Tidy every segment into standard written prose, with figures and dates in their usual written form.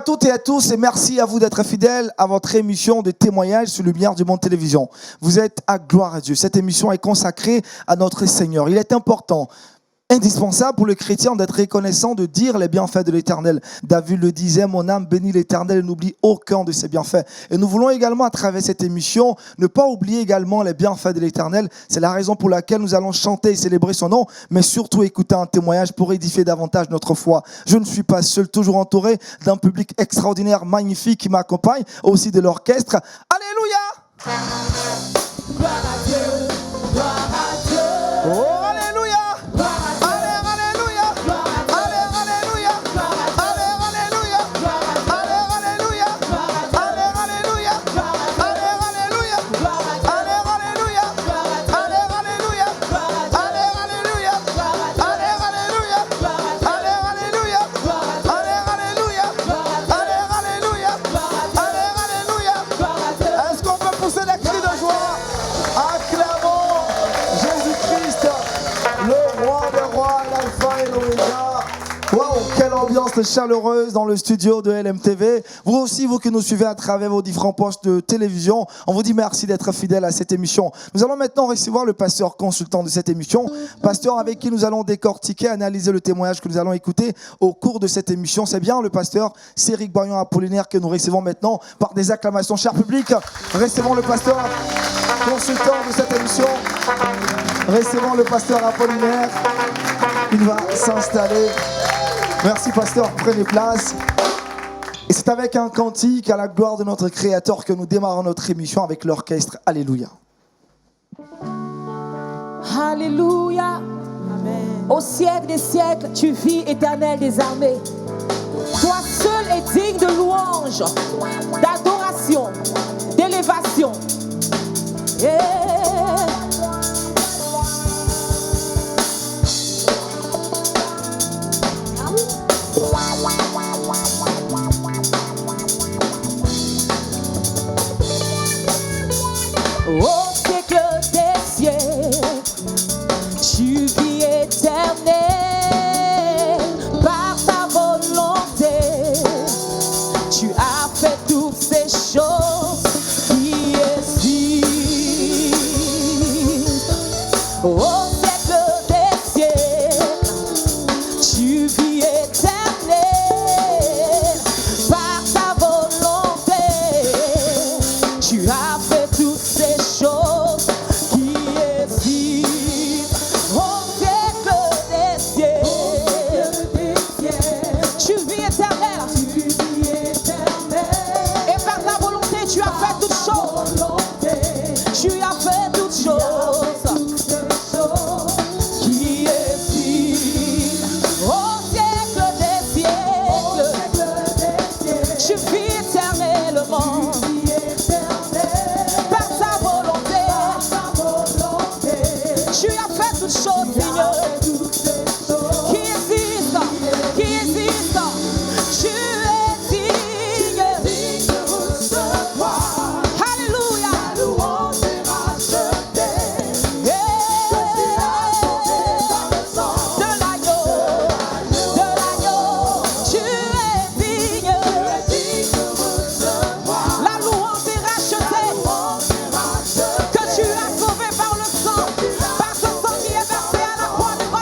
toutes et à tous et merci à vous d'être fidèles à votre émission de témoignage sur Lumière du Monde Télévision. Vous êtes à Gloire à Dieu. Cette émission est consacrée à notre Seigneur. Il est important, indispensable pour le chrétien d'être reconnaissant, de dire les bienfaits de l'Éternel. David le disait, mon âme bénit l'Éternel et n'oublie aucun de ses bienfaits. Et nous voulons également, à travers cette émission, ne pas oublier également les bienfaits de l'Éternel. C'est la raison pour laquelle nous allons chanter et célébrer son nom, mais surtout écouter un témoignage pour édifier davantage notre foi. Je ne suis pas seul, toujours entouré d'un public extraordinaire, magnifique qui m'accompagne, aussi de l'orchestre. Alléluia! Gloire à Dieu, gloire à Dieu. Oh, alléluia! Ambiance chaleureuse dans le studio de LMTV. Vous aussi, vous qui nous suivez à travers vos différents postes de télévision, on vous dit merci d'être fidèles à cette émission. Nous allons maintenant recevoir le pasteur consultant de cette émission, pasteur avec qui nous allons décortiquer, analyser le témoignage que nous allons écouter au cours de cette émission. C'est bien le pasteur Céric Boyan Apollinaire que nous recevons maintenant par des acclamations. Cher public, recevons le pasteur consultant de cette émission. Recevons le pasteur Apollinaire. Il va s'installer. Merci pasteur, prenez place. Et c'est avec un cantique à la gloire de notre Créateur que nous démarrons notre émission avec l'orchestre. Alléluia. Alléluia. Amen. Au siècle des siècles, tu vis, Éternel des armées. Toi seul es digne de louange, d'adoration, d'élévation. Yeah. Au siècle des siècles, tu vis éternel par ta volonté. Tu as fait toutes ces choses qui existent. Au siècle des siècles, tu vis éternel par ta volonté. Tu as fait toutes ces choses qui existent. Au siècle des siècles, tu vis éternel. Et par ta volonté, tu as fait toutes choses. Tu as fait toutes choses qui existent. Au siècle des siècles, tu vis éternellement. Par ta volonté, tu as fait toutes choses, Seigneur, qui existent, qui existent. Tu es digne. Alléluia. De l'agneau, tu es digne. La louange est rachetée, que tu as sauvé par le sang, par ce sang qui est versé à la croix du Golgotha.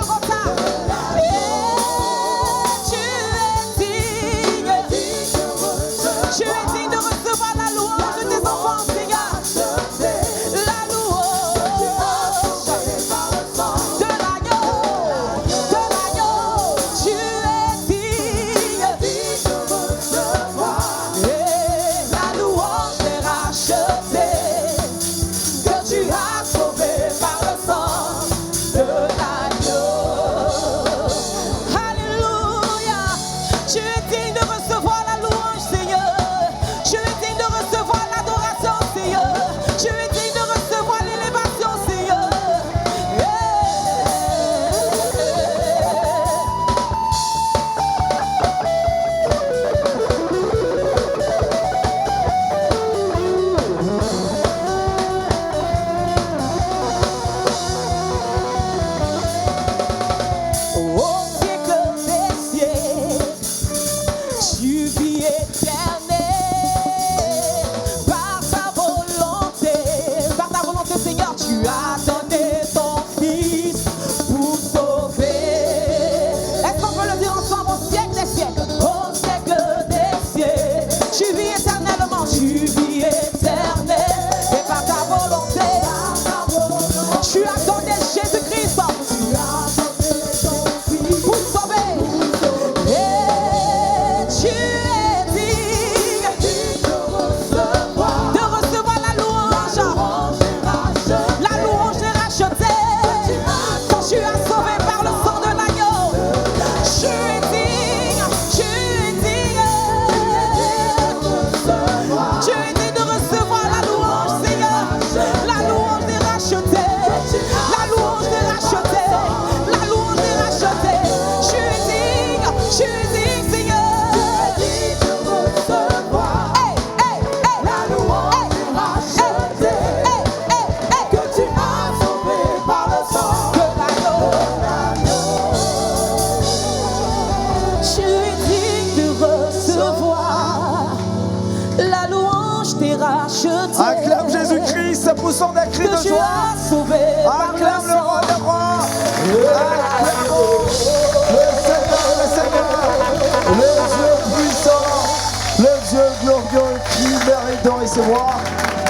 recevoir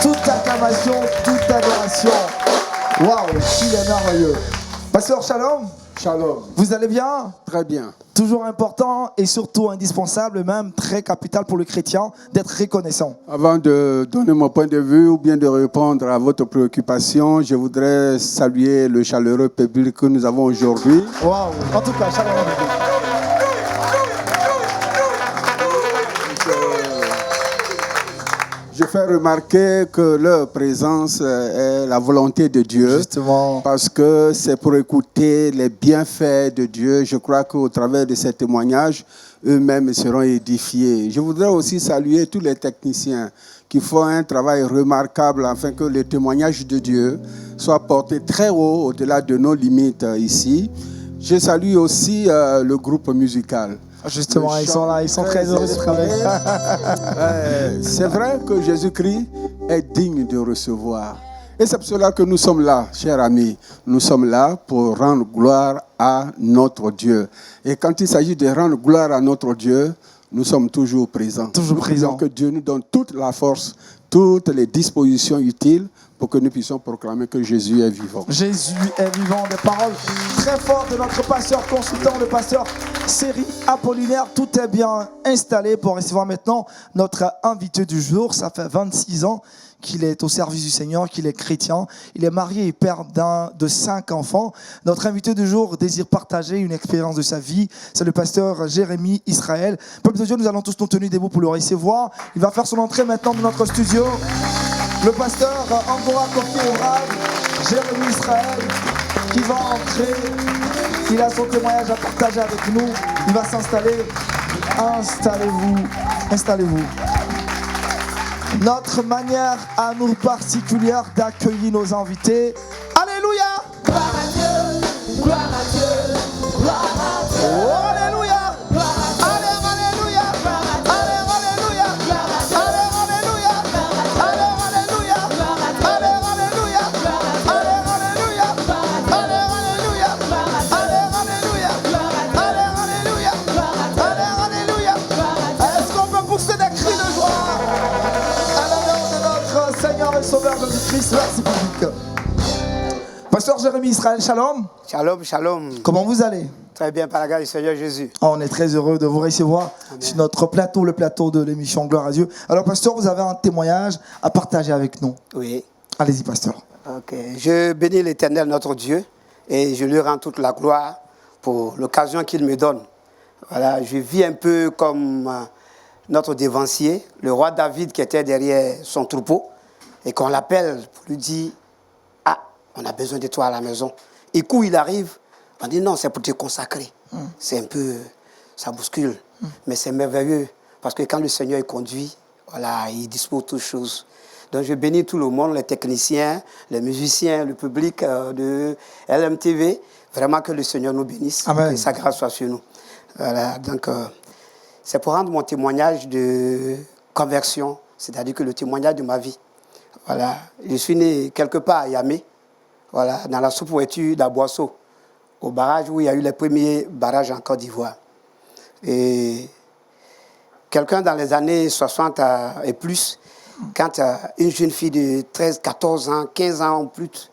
toute acclamation, toute adoration. Waouh, il est merveilleux. Pasteur Shalom, Shalom. vous allez bien? Très bien. Toujours important et surtout indispensable, même très capital pour le chrétien, d'être reconnaissant. Avant de donner mon point de vue ou bien de répondre à votre préoccupation, je voudrais saluer le chaleureux public que nous avons aujourd'hui. Waouh, en tout cas, Shalom. Je fais remarquer que leur présence est la volonté de Dieu. Justement. Parce que c'est pour écouter les bienfaits de Dieu. Je crois qu'au travers de ces témoignages, eux-mêmes seront édifiés. Je voudrais aussi saluer tous les techniciens qui font un travail remarquable afin que le témoignage de Dieu soit porté très haut au-delà de nos limites ici. Je salue aussi le groupe musical. Justement, ils sont là, ils sont très heureux de travailler. C'est vrai que Jésus-Christ est digne de recevoir. Et c'est pour cela que nous sommes là, chers amis. Nous sommes là pour rendre gloire à notre Dieu. Et quand il s'agit de rendre gloire à notre Dieu, nous sommes toujours présents. Toujours présents. Que Dieu nous donne toute la force, toutes les dispositions utiles pour que nous puissions proclamer que Jésus est vivant. Jésus est vivant. Des paroles très fortes de notre pasteur consultant, le pasteur Série Apollinaire. Tout est bien installé pour recevoir maintenant notre invité du jour. Ça fait 26 ans qu'il est au service du Seigneur, qu'il est chrétien. Il est marié et père de 5 enfants. Notre invité du jour désire partager une expérience de sa vie. C'est le pasteur Jérémie Israël. Peuple de Dieu, nous allons tous nous tenir debout pour le recevoir. Il va faire son entrée maintenant dans notre studio. Le pasteur Angora Kofi Obrad, Jérémie Israël, qui va entrer. Il a son témoignage à partager avec nous. Il va s'installer. Installez-vous. Installez-vous. Notre manière à nous particulière d'accueillir nos invités. Alléluia! Gloire à Dieu, gloire à Dieu, gloire à Dieu. Oh, alléluia! Alléluia, Alléluia! Alléluia! Alléluia! Alléluia! Alléluia! Alléluia! Alléluia! Alléluia! Est-ce qu'on peut pousser des cris de joie à l'honneur de notre Seigneur et Sauveur Jésus-Christ? Merci public. Pasteur Jérémie Israël, shalom. Shalom, shalom. Comment vous allez? Très bien, par la grâce du Seigneur Jésus. On est très heureux de vous recevoir sur notre plateau, le plateau de l'émission Gloire à Dieu. Alors, pasteur, vous avez un témoignage à partager avec nous. Oui. Allez-y, pasteur. Ok. Je bénis l'Éternel, notre Dieu, et je lui rends toute la gloire pour l'occasion qu'il me donne. Voilà, je vis un peu comme notre dévancier, le roi David qui était derrière son troupeau, et qu'on l'appelle pour lui dire « Ah, on a besoin de toi à la maison. » Et quand il arrive, on dit non, c'est pour te consacrer. C'est un peu, ça bouscule. Mais c'est merveilleux parce que quand le Seigneur est conduit, voilà, il dispose toutes choses. Donc je bénis tout le monde, les techniciens, les musiciens, le public de LMTV. Vraiment que le Seigneur nous bénisse. Amen. Que sa grâce soit sur nous. Voilà, donc c'est pour rendre mon témoignage de conversion, c'est-à-dire que le témoignage de ma vie. Voilà, je suis né quelque part à Yamé, voilà, dans la sous-préfecture d'Aboisseau, au barrage où il y a eu les premiers barrages en Côte d'Ivoire. Et quelqu'un dans les années 60 et plus, quand une jeune fille de 13, 14 ans, 15 ans ou plus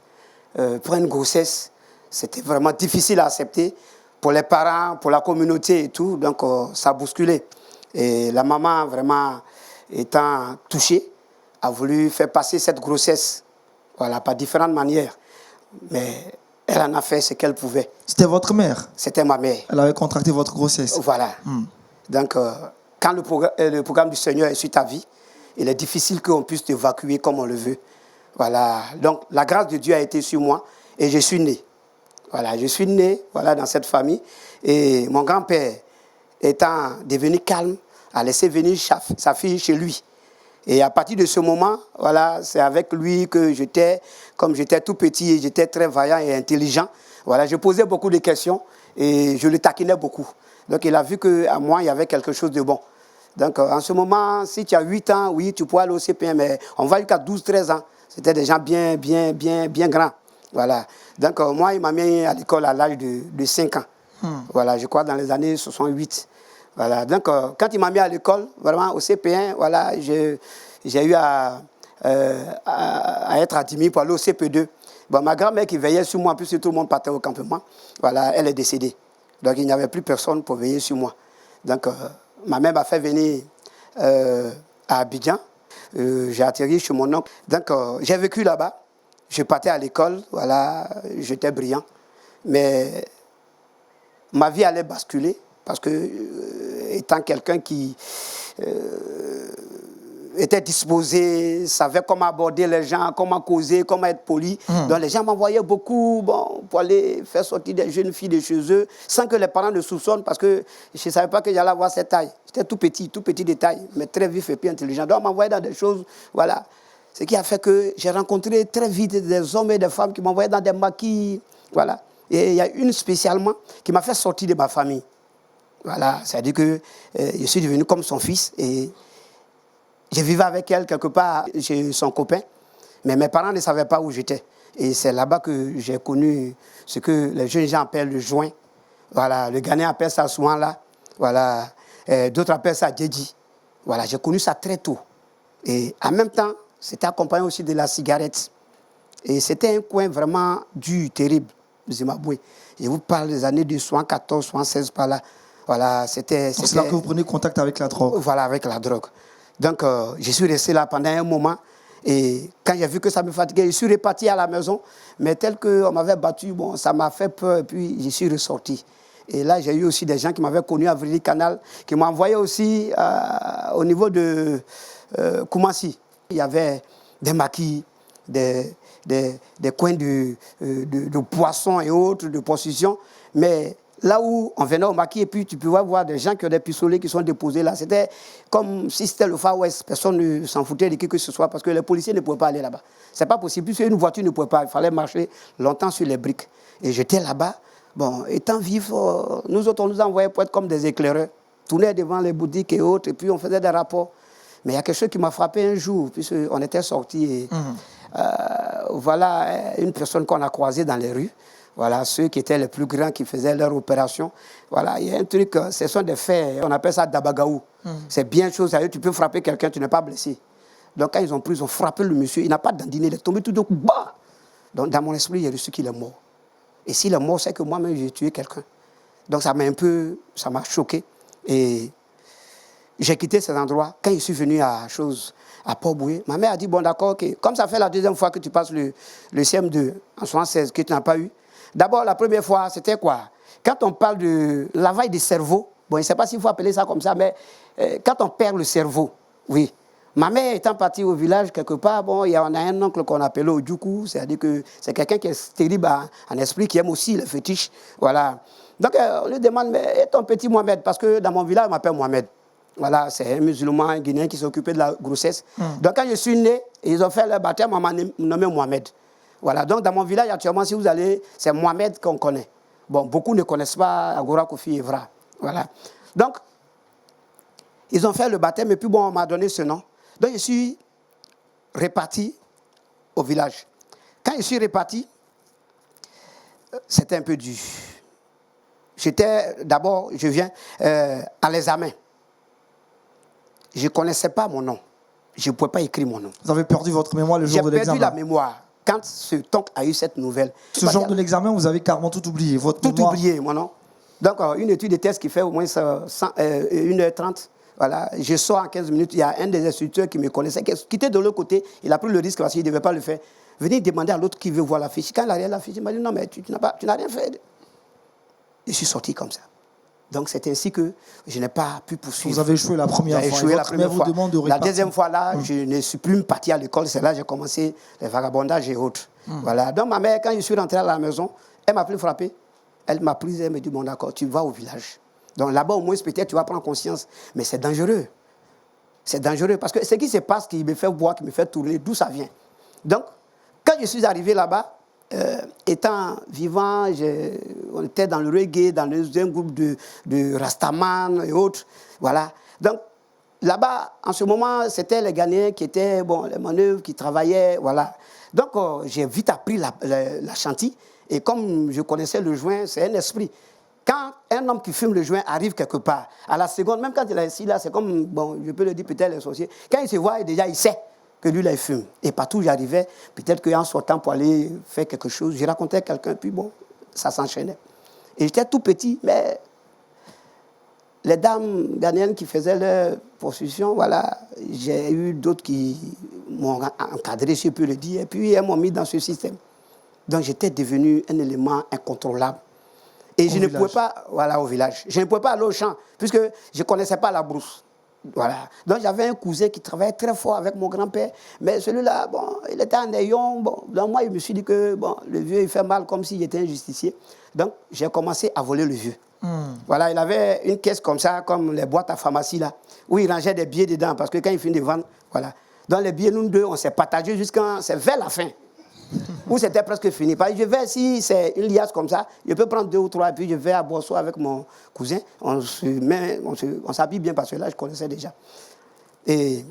prend une grossesse, c'était vraiment difficile à accepter pour les parents, pour la communauté et tout. Donc ça a bousculé. Et la maman, vraiment étant touchée, a voulu faire passer cette grossesse, voilà, par différentes manières. Mais elle en a fait ce qu'elle pouvait. C'était votre mère? C'était ma mère. Elle avait contracté votre grossesse? Voilà. Donc, quand le programme du Seigneur est sur ta vie, il est difficile qu'on puisse t'évacuer comme on le veut. Voilà. Donc, la grâce de Dieu a été sur moi et je suis né. Voilà, je suis né, voilà, dans cette famille. Et mon grand-père, étant devenu calme, a laissé venir sa fille chez lui. Et à partir de ce moment, voilà, c'est avec lui que comme j'étais tout petit et j'étais très vaillant et intelligent, voilà, je posais beaucoup de questions et je le taquinais beaucoup. Donc il a vu qu'à moi, il y avait quelque chose de bon. Donc en ce moment, si tu as 8 ans, oui, tu pourras aller au CPM, mais on va jusqu'à 12-13 ans. C'était des gens bien grands. Voilà. Donc moi, il m'a mis à l'école à l'âge de 5 ans. Voilà, je crois dans les années 68. Voilà. Donc quand il m'a mis à l'école, vraiment au CP1, voilà, j'ai eu à être admis pour aller au CP2. Bon, ma grand-mère qui veillait sur moi, puisque tout le monde partait au campement, voilà, elle est décédée. Donc il n'y avait plus personne pour veiller sur moi. Donc ma mère m'a fait venir à Abidjan. J'ai atterri chez mon oncle. Donc j'ai vécu là-bas. Je partais à l'école, voilà, j'étais brillant. Mais ma vie allait basculer parce que, étant quelqu'un qui était disposé, savait comment aborder les gens, comment causer, comment être poli. Donc les gens m'envoyaient beaucoup pour aller faire sortir des jeunes filles de chez eux, sans que les parents ne soupçonnent, parce que je ne savais pas que j'allais avoir cette taille. J'étais tout petit de taille, mais très vif et puis intelligent. Donc on m'envoyait dans des choses, voilà. Ce qui a fait que j'ai rencontré très vite des hommes et des femmes qui m'envoyaient dans des maquis, voilà. Et il y a une spécialement qui m'a fait sortir de ma famille. Voilà, c'est-à-dire que je suis devenu comme son fils et je vivais avec elle quelque part chez son copain, mais mes parents ne savaient pas où j'étais. Et c'est là-bas que j'ai connu ce que les jeunes gens appellent le joint. Voilà, le Ghanéen appelle ça souvent là. Voilà, d'autres appellent ça djedji. Voilà, j'ai connu ça très tôt. Et en même temps, c'était accompagné aussi de la cigarette. Et c'était un coin vraiment dur, terrible, Zimbabwe. Je vous parle des années de 74, 76 par là. Voilà, c'était... C'est là que vous prenez contact avec la drogue. Voilà, avec la drogue. Donc, je suis resté là pendant un moment. Et quand j'ai vu que ça me fatiguait, je suis reparti à la maison. Mais tel qu'on m'avait battu, bon, ça m'a fait peur. Et puis, je suis ressorti. Et là, j'ai eu aussi des gens qui m'avaient connu à Vrili Canal, qui m'ont envoyé aussi au niveau de Koumassi. Il y avait des maquis, des coins de poissons et autres, de prostitution. Mais là où on venait au maquis, et puis tu pouvais voir des gens qui ont des pistolets qui sont déposés là. C'était comme si c'était le Far West. Personne ne s'en foutait de qui que ce soit parce que les policiers ne pouvaient pas aller là-bas. C'est pas possible. Puisque une voiture ne pouvait pas. Il fallait marcher longtemps sur les briques. Et j'étais là-bas. Bon, étant vif, nous autres, on nous envoyait pour être comme des éclaireurs. Tourner devant les boutiques et autres. Et puis on faisait des rapports. Mais il y a quelque chose qui m'a frappé un jour, puisqu'on était sortis. Et, voilà une personne qu'on a croisée dans les rues. Voilà, ceux qui étaient les plus grands qui faisaient leur opération. Voilà, il y a un truc, ce sont des faits, on appelle ça dabagaou. C'est bien chose, tu peux frapper quelqu'un, tu n'es pas blessé. Donc quand ils ont pris, ils ont frappé le monsieur, il n'a pas dandiné, il est tombé tout d'un coup, bah. Donc dans mon esprit, j'ai reçu qu'il est mort. Et s'il est mort, c'est que moi-même, j'ai tué quelqu'un. Donc ça m'a choqué. Et j'ai quitté cet endroit. Quand je suis venu à Port-Boué, ma mère a dit, bon d'accord, okay. Comme ça fait la deuxième fois que tu passes le CM2 en 76, que tu n'as pas eu. D'abord, la première fois, c'était quoi? Quand on parle de lavage du cerveau, bon, je ne sais pas s'il faut appeler ça comme ça, mais quand on perd le cerveau, oui. Ma mère étant partie au village quelque part, bon, il y en a un oncle qu'on appelait Odjoukou, c'est-à-dire que c'est quelqu'un qui est terrible en esprit, qui aime aussi les fétiches, voilà. Donc, on lui demande, mais et ton petit Mohamed? Parce que dans mon village, on m'appelle Mohamed. Voilà, c'est un musulman, un Guinéen qui s'occupait de la grossesse. Donc, quand je suis né, ils ont fait le baptême, on m'a nommé Mohamed. Voilà, donc dans mon village actuellement, si vous allez, c'est Mohamed qu'on connaît. Bon, beaucoup ne connaissent pas Agora Kofi Evra. Voilà. Donc, ils ont fait le baptême et puis bon, on m'a donné ce nom. Donc, je suis reparti au village. Quand je suis reparti, c'était un peu dur. D'abord, je viens à l'examen. Je ne connaissais pas mon nom. Je ne pouvais pas écrire mon nom. Vous avez perdu votre mémoire le jour de l'examen? J'ai perdu la mémoire. Quand ce tonk a eu cette nouvelle. Ce jour de l'examen, vous avez carrément tout oublié, votre tout mémoire. Oublié, mon nom. Donc, une étude de test qui fait au moins 1h30. Voilà, je sors en 15 minutes. Il y a un des instructeurs qui me connaissait, qui était de l'autre côté. Il a pris le risque parce qu'il ne devait pas le faire. Venez demander à l'autre qui veut voir la fiche. Quand il a regardé la fiche, il m'a dit non, mais tu n'as rien fait. Je suis sorti comme ça. Donc, c'est ainsi que je n'ai pas pu poursuivre. Vous avez échoué la première fois. Échoué la première fois. Vous demande de la deuxième fois, là, je ne suis plus parti à l'école. C'est là que j'ai commencé les vagabondages et autres. Voilà. Donc, ma mère, quand je suis rentré à la maison, elle m'a plus frappé. Elle m'a pris, elle me dit, bon, d'accord, tu vas au village. Donc, là-bas, au moins, peut-être, tu vas prendre conscience. Mais c'est dangereux. C'est dangereux. Parce que ce qui se passe, qui me fait boire, qui me fait tourner, d'où ça vient. Donc, quand je suis arrivé là-bas, étant vivant, on était dans le reggae, dans un groupe de Rastaman et autres. Voilà. Donc, là-bas, en ce moment, c'était les Ghanéens qui étaient, bon, les manœuvres, qui travaillaient, voilà. Donc, j'ai vite appris la chantilly. Et comme je connaissais le joint, c'est un esprit. quand un homme qui fume le joint arrive quelque part, à la seconde, même quand il est assis là, c'est comme, bon, je peux le dire peut-être les sorciers, quand il se voit, déjà il sait que lui là il fume. Et partout où j'arrivais, peut-être qu'en sortant pour aller faire quelque chose, je racontais à quelqu'un, puis bon, ça s'enchaînait. Et j'étais tout petit, mais les dames ghanéennes qui faisaient leur prostitution, voilà, j'ai eu d'autres qui m'ont encadré, si je peux le dire, et puis elles m'ont mis dans ce système. Donc j'étais devenu un élément incontrôlable. Et je ne pouvais pas, voilà, au village, je ne pouvais pas aller au champ, puisque je ne connaissais pas la brousse. Voilà. Donc j'avais un cousin qui travaillait très fort avec mon grand-père, mais celui-là, bon, il était en ayant, bon, donc moi je me suis dit que bon, le vieux il fait mal comme s'il était un justicier. Donc j'ai commencé à voler le vieux. Voilà, il avait une caisse comme ça, comme les boîtes à pharmacie là, où il rangeait des billets dedans, parce que quand il finit de vendre, voilà. Dans les billets, nous deux, on s'est partagé jusqu'à, c'est vers la fin, où c'était presque fini. Parce que je vais, si c'est une liasse comme ça, je peux prendre 2 ou 3, et puis je vais à Boisseau avec mon cousin, on s'habille bien, parce que là, je connaissais déjà. Et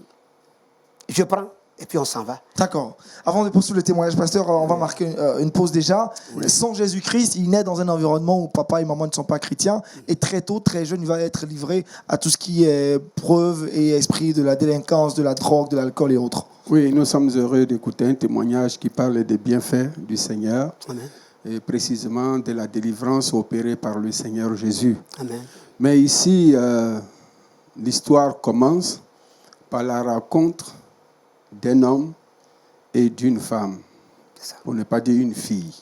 je prends, et puis on s'en va. D'accord. Avant de poursuivre le témoignage, pasteur, on va marquer une pause déjà. Oui. Sans Jésus-Christ, il naît dans un environnement où papa et maman ne sont pas chrétiens. Et très tôt, très jeune, il va être livré à tout ce qui est preuve et esprit de la délinquance, de la drogue, de l'alcool et autres. Oui, nous sommes heureux d'écouter un témoignage qui parle des bienfaits du Seigneur. Amen. Et précisément de la délivrance opérée par le Seigneur Jésus. Amen. Mais ici, l'histoire commence par la rencontre d'un homme et d'une femme, pour ne pas dire une fille.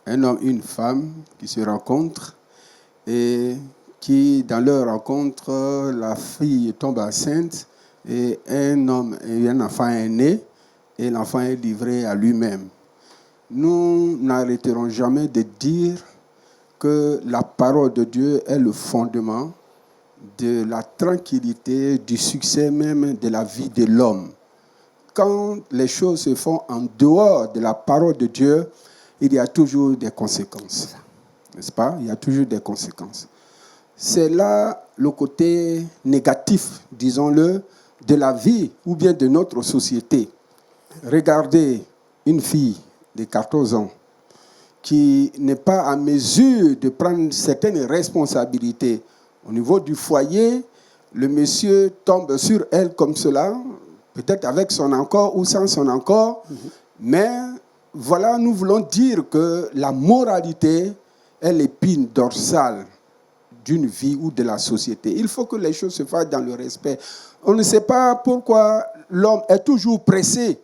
Un homme et une femme qui se rencontrent et qui, dans leur rencontre, la fille tombe enceinte et un homme et un enfant est né et l'enfant est livré à lui-même. Nous n'arrêterons jamais de dire que la parole de Dieu est le fondement de la tranquillité, du succès même de la vie de l'homme. Quand les choses se font en dehors de la parole de Dieu, il y a toujours des conséquences. N'est-ce pas? Il y a toujours des conséquences. C'est là le côté négatif, disons-le, de la vie ou bien de notre société. Regardez une fille de 14 ans qui n'est pas en mesure de prendre certaines responsabilités. Au niveau du foyer, le monsieur tombe sur elle comme cela, peut-être avec son accord ou sans son accord, mais voilà, nous voulons dire que la moralité est l'épine dorsale d'une vie ou de la société. Il faut que les choses se fassent dans le respect. On ne sait pas pourquoi l'homme est toujours pressé.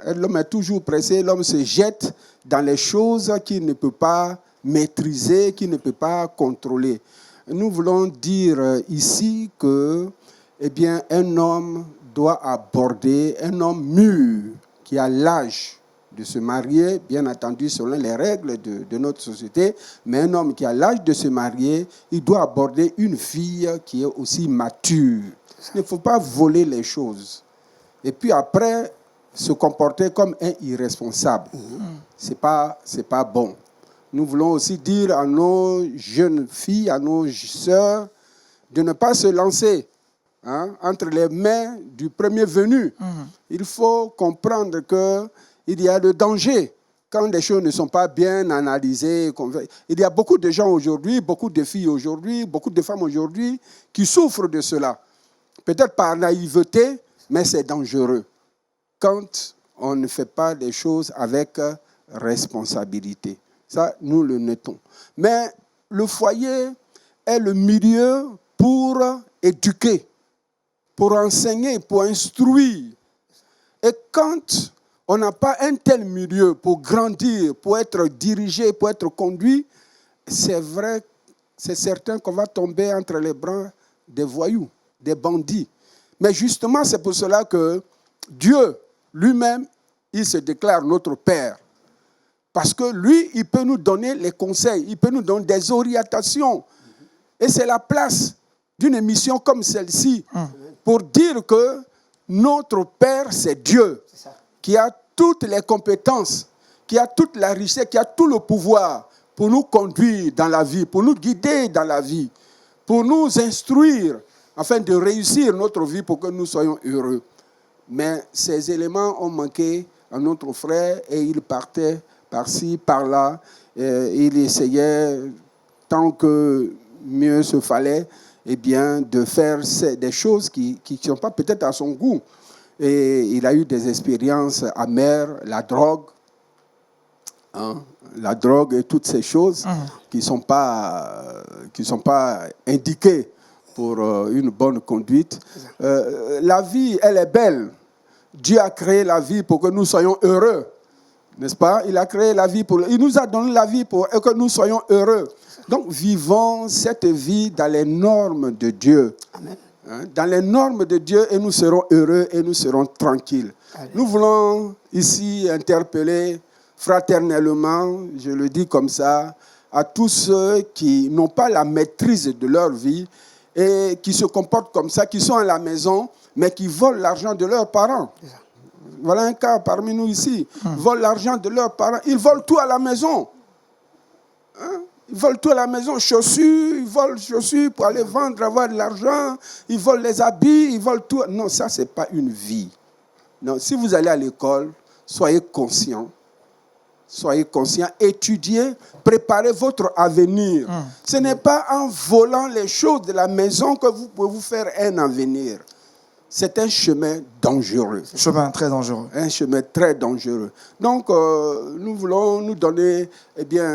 L'homme est toujours pressé, l'homme se jette dans les choses qu'il ne peut pas maîtriser, qu'il ne peut pas contrôler. Nous voulons dire ici que, eh bien, un homme doit aborder, un homme mûr qui a l'âge de se marier, bien entendu selon les règles de notre société, mais un homme qui a l'âge de se marier, il doit aborder une fille qui est aussi mature. Il ne faut pas voler les choses. Et puis après, se comporter comme un irresponsable. C'est pas bon. Nous voulons aussi dire à nos jeunes filles, à nos sœurs, de ne pas se lancer entre les mains du premier venu. Il faut comprendre qu'il y a le danger quand les choses ne sont pas bien analysées. Il y a beaucoup de gens aujourd'hui, beaucoup de filles aujourd'hui, beaucoup de femmes aujourd'hui qui souffrent de cela. Peut-être par naïveté, mais c'est dangereux quand on ne fait pas les choses avec responsabilité. Ça, nous le notons. Mais le foyer est le milieu pour éduquer, pour enseigner, pour instruire. Et quand on n'a pas un tel milieu pour grandir, pour être dirigé, pour être conduit, c'est vrai, c'est certain qu'on va tomber entre les bras des voyous, des bandits. Mais justement, c'est pour cela que Dieu lui-même, il se déclare notre Père. Parce que lui, il peut nous donner les conseils, il peut nous donner des orientations. Et c'est la place d'une émission comme celle-ci pour dire que notre Père, c'est Dieu, qui a toutes les compétences, qui a toute la richesse, qui a tout le pouvoir pour nous conduire dans la vie, pour nous guider dans la vie, pour nous instruire, afin de réussir notre vie pour que nous soyons heureux. Mais ces éléments ont manqué à notre frère et il partait par-ci, par-là. il essayait, tant que mieux se fallait, eh bien, de faire des choses qui ne sont pas peut-être à son goût. Et il a eu des expériences amères, la drogue et toutes ces choses qui ne sont pas indiquées pour une bonne conduite. La vie, elle est belle. Dieu a créé la vie pour que nous soyons heureux. N'est-ce pas? Il a créé la vie il nous a donné la vie pour que nous soyons heureux. Donc, vivons cette vie dans les normes de Dieu. Amen. Dans les normes de Dieu, et nous serons heureux et nous serons tranquilles. Amen. Nous voulons ici interpeller fraternellement, je le dis comme ça, à tous ceux qui n'ont pas la maîtrise de leur vie et qui se comportent comme ça, qui sont à la maison, mais qui volent l'argent de leurs parents. Voilà un cas parmi nous ici. Ils volent l'argent de leurs parents. Ils volent tout à la maison. Ils volent tout à la maison. Chaussures, ils volent chaussures pour aller vendre, avoir de l'argent. Ils volent les habits, ils volent tout. Non, ça, ce n'est pas une vie. Non, si vous allez à l'école, soyez conscients. Soyez conscients, étudiez, préparez votre avenir. Ce n'est pas en volant les choses de la maison que vous pouvez vous faire un avenir. C'est un chemin dangereux. Chemin très dangereux. Un chemin très dangereux. Donc, nous voulons nous donner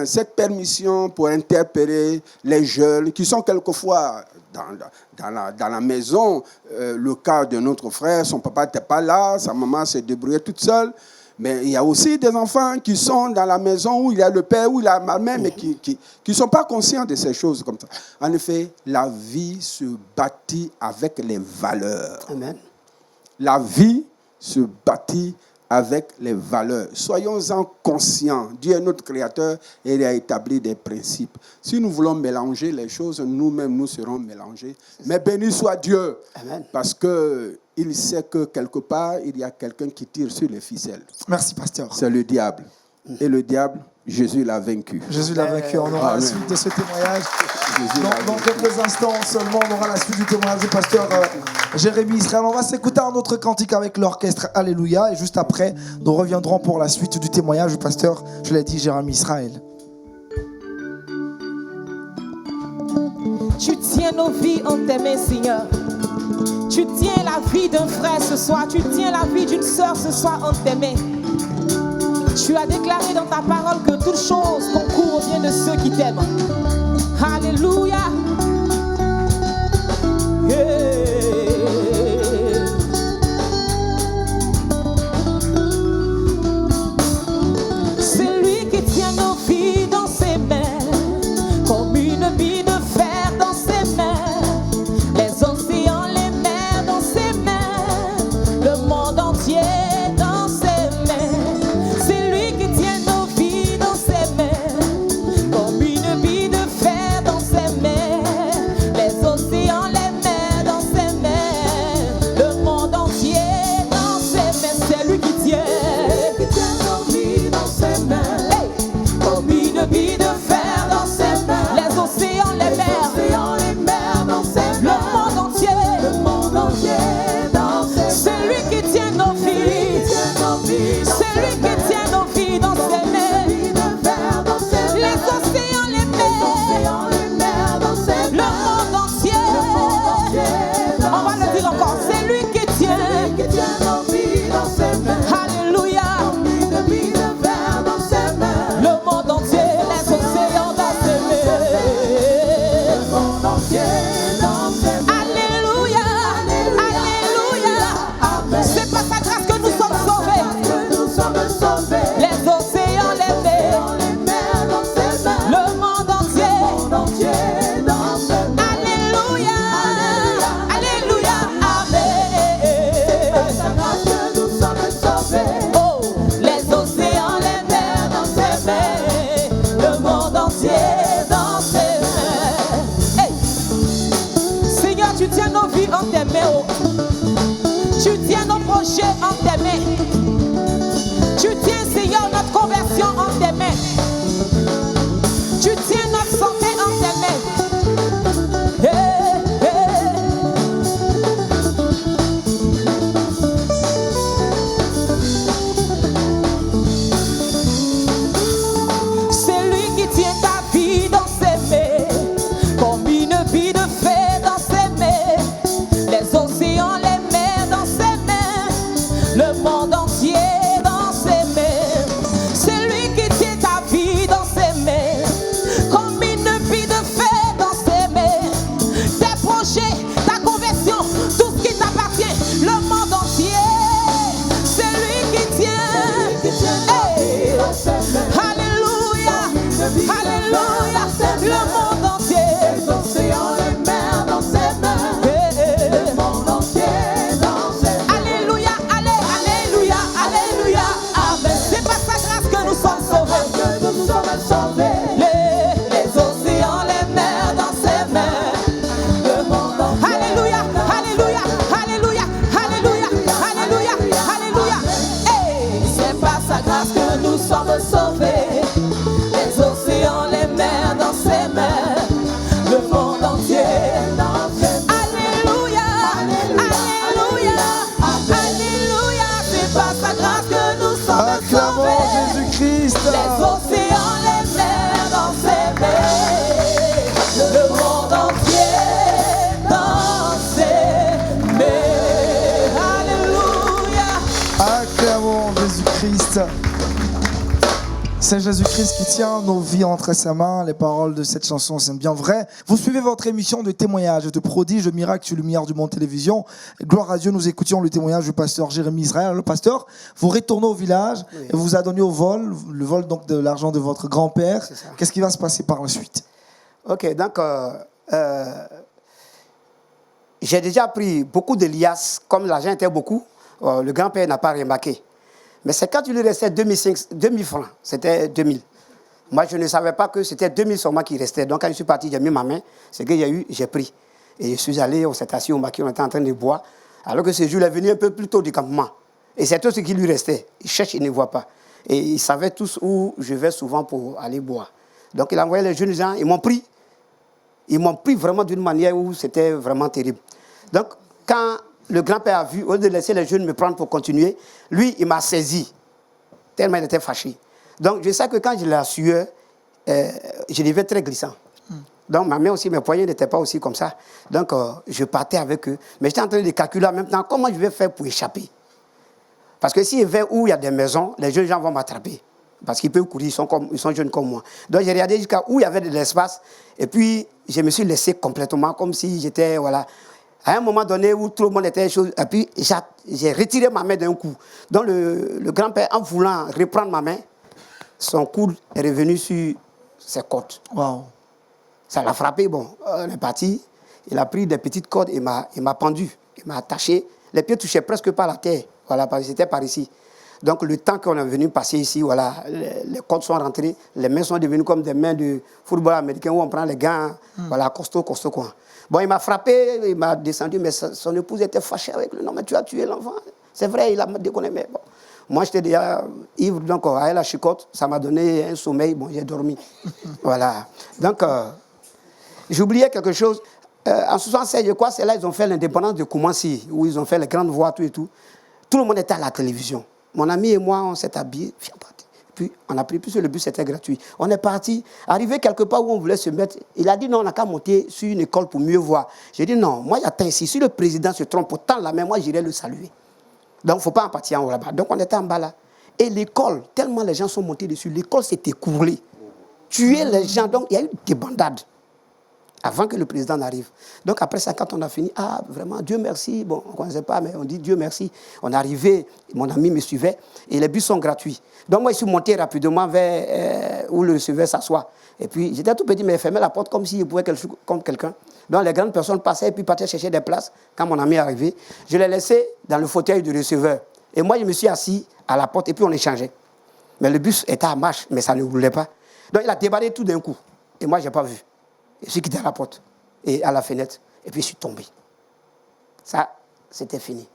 cette permission pour interpeller les jeunes qui sont quelquefois dans la maison. Le cas de notre frère, son papa n'était pas là, sa maman s'est débrouillée toute seule. Mais il y a aussi des enfants qui sont dans la maison où il y a le père, où il y a la mère, mais qui ne sont pas conscients de ces choses comme ça. En effet, la vie se bâtit avec les valeurs. Amen. La vie se bâtit avec les valeurs. Soyons-en conscients. Dieu est notre créateur et il a établi des principes. Si nous voulons mélanger les choses, nous-mêmes, nous serons mélangés. Mais béni soit Dieu. Amen. Parce qu'il sait que quelque part, il y a quelqu'un qui tire sur les ficelles. Merci, pasteur. C'est le diable. Et le diable, Jésus l'a vaincu. Jésus l'a vaincu. On aura la suite de ce témoignage. Dans quelques instants seulement, on aura la suite du témoignage du pasteur Jérémy Israël. On va s'écouter un autre cantique avec l'orchestre Alléluia. Et juste après, nous reviendrons pour la suite du témoignage du pasteur, je l'ai dit, Jérémy Israël. Tu tiens nos vies en tes mains, Seigneur. Tu tiens la vie d'un frère ce soir. Tu tiens la vie d'une sœur ce soir en tes mains. Tu as déclaré dans ta parole que toute chose concourt au bien de ceux qui t'aiment. Alléluia. Yeah. C'est lui qui tient nos vies dans ses mains, comme une bille de fer dans ses mains, les océans, les mers dans ses mains, le monde entier dans ses mains. C'est lui qui tient nos vies dans ses mains, comme une bille de sa grâce que nous sommes sauvés. Les océans, les mers dans ses mains, le monde entier dans ses mains. Alléluia, Alléluia, Alléluia. C'est par sa grâce que nous sommes Acclamons sauvés. Jésus-Christ. Les océans, les mers dans ses mains, le monde entier dans ses mains. Alléluia. Acclamons Jésus-Christ. C'est Jésus-Christ qui tient nos vies entre ses mains. Les paroles de cette chanson sont bien vraies. Vous suivez votre émission de témoignages, de prodiges, de miracles sur Lumière du Monde Télévision. Gloire à Dieu, nous écoutions le témoignage du pasteur Jérémy Israël. Le pasteur, vous retournez au village et vous a donné au vol, le vol donc de l'argent de votre grand-père. C'est ça. Qu'est-ce qui va se passer par la suite? Ok, donc j'ai déjà pris beaucoup de liasses, comme l'argent était beaucoup, le grand-père n'a pas remarqué. Mais c'est quand il lui restait 2000 francs, c'était 2000. Moi, je ne savais pas que c'était 2000 seulement qui restait. Donc, quand je suis parti, j'ai mis ma main, ce qu'il y a eu, j'ai pris. Et je suis allé, on s'est assis au maquis, on était en train de boire, alors que ce jour, il est venu un peu plus tôt du campement. Et c'est tout ce qui lui restait. Il cherche, il ne voit pas. Et ils savaient tous où je vais souvent pour aller boire. Donc, il a envoyé les jeunes gens, ils m'ont pris. Ils m'ont pris vraiment d'une manière où c'était vraiment terrible. Donc, quand le grand-père a vu, au lieu de laisser les jeunes me prendre pour continuer, lui, il m'a saisi, tellement il était fâché. Donc, je sais que quand je l'ai assuré, je devais très glissant. Donc, ma main aussi, mes poignets n'étaient pas aussi comme ça. Donc, je partais avec eux. Mais j'étais en train de calculer en même temps comment je vais faire pour échapper. Parce que s'il va où il y a des maisons, les jeunes gens vont m'attraper. Parce qu'ils peuvent courir, ils sont jeunes comme moi. Donc, j'ai regardé jusqu'à où il y avait de l'espace. Et puis, je me suis laissé complètement, comme si j'étais, voilà. À un moment donné où tout le monde était chaud, et puis j'ai retiré ma main d'un coup. Donc le grand-père, en voulant reprendre ma main, son coude est revenu sur ses côtes. Wow. Ça l'a frappé, bon, on est parti. Il a pris des petites cordes et il m'a pendu, il m'a attaché. Les pieds touchaient presque pas la terre, voilà, parce que c'était par ici. Donc le temps qu'on est venu passer ici, voilà, les cordes sont rentrées, les mains sont devenues comme des mains de football américain où on prend les gants, voilà, costaud quoi. Bon, il m'a frappé, il m'a descendu, mais son épouse était fâchée avec lui. Non, mais tu as tué l'enfant. C'est vrai, il a déconné, mais bon. Moi, j'étais déjà ivre, donc avec la chicotte, ça m'a donné un sommeil. Bon, j'ai dormi. Voilà. Donc, j'oubliais quelque chose. En 1976, je crois, c'est là qu'ils ont fait l'indépendance de Koumassi, où ils ont fait les grandes voies, tout et tout. Tout le monde était à la télévision. Mon ami et moi, on s'est habillés. Puis on a pris, puisque le bus était gratuit. On est parti, arrivé quelque part où on voulait se mettre. Il a dit non, on n'a qu'à monter sur une école pour mieux voir. J'ai dit non, moi j'attends ici. Si le président se trompe pour tendre la main, moi j'irai le saluer. Donc il ne faut pas en partir en haut là-bas. Donc on était en bas là. Et l'école, tellement les gens sont montés dessus, l'école s'est écoulée. Tuer les gens, donc il y a eu des bandades. Avant que le président n'arrive. Donc après ça, quand on a fini, ah vraiment, Dieu merci. Bon, on ne connaissait pas, mais on dit Dieu merci. On est arrivé, mon ami me suivait, et les bus sont gratuits. Donc moi, je suis monté rapidement vers où le receveur s'assoit. Et puis, j'étais tout petit, mais il fermait la porte comme s'il pouvait quelque chose comme quelqu'un. Donc les grandes personnes passaient et puis partaient chercher des places. Quand mon ami est arrivé, je l'ai laissé dans le fauteuil du receveur. Et moi, je me suis assis à la porte et puis on échangeait. Mais le bus était en marche, mais ça ne roulait pas. Donc il a débardé tout d'un coup. Et moi, je n'ai pas vu. Je suis quitté à la porte et à la fenêtre. Et puis je suis tombé. Ça, c'était fini.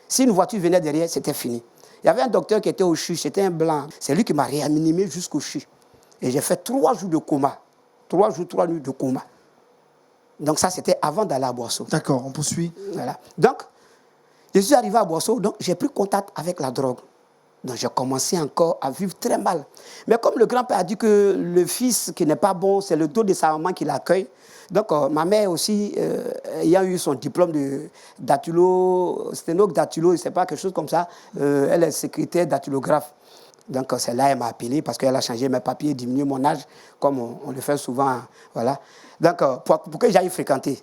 Si une voiture venait derrière, c'était fini. Il y avait un docteur qui était au CHU, c'était un blanc. C'est lui qui m'a réanimé jusqu'au CHU. Et j'ai fait 3 jours de coma. 3 jours, 3 nuits de coma. Donc ça, c'était avant d'aller à Boisseau. D'accord, on poursuit. Voilà. Donc, je suis arrivé à Boisseau, donc j'ai pris contact avec la drogue. Donc j'ai commencé encore à vivre très mal. Mais comme le grand-père a dit que le fils qui n'est pas bon, c'est le dos de sa maman qui l'accueille. Donc ma mère aussi, ayant eu son diplôme de sténographe dactylo, c'est pas quelque chose comme ça, elle est secrétaire dactylographe. Donc c'est là qu'elle m'a appelé parce qu'elle a changé mes papiers, diminué mon âge, comme on le fait souvent. Voilà. Donc pour que j'aille fréquenter.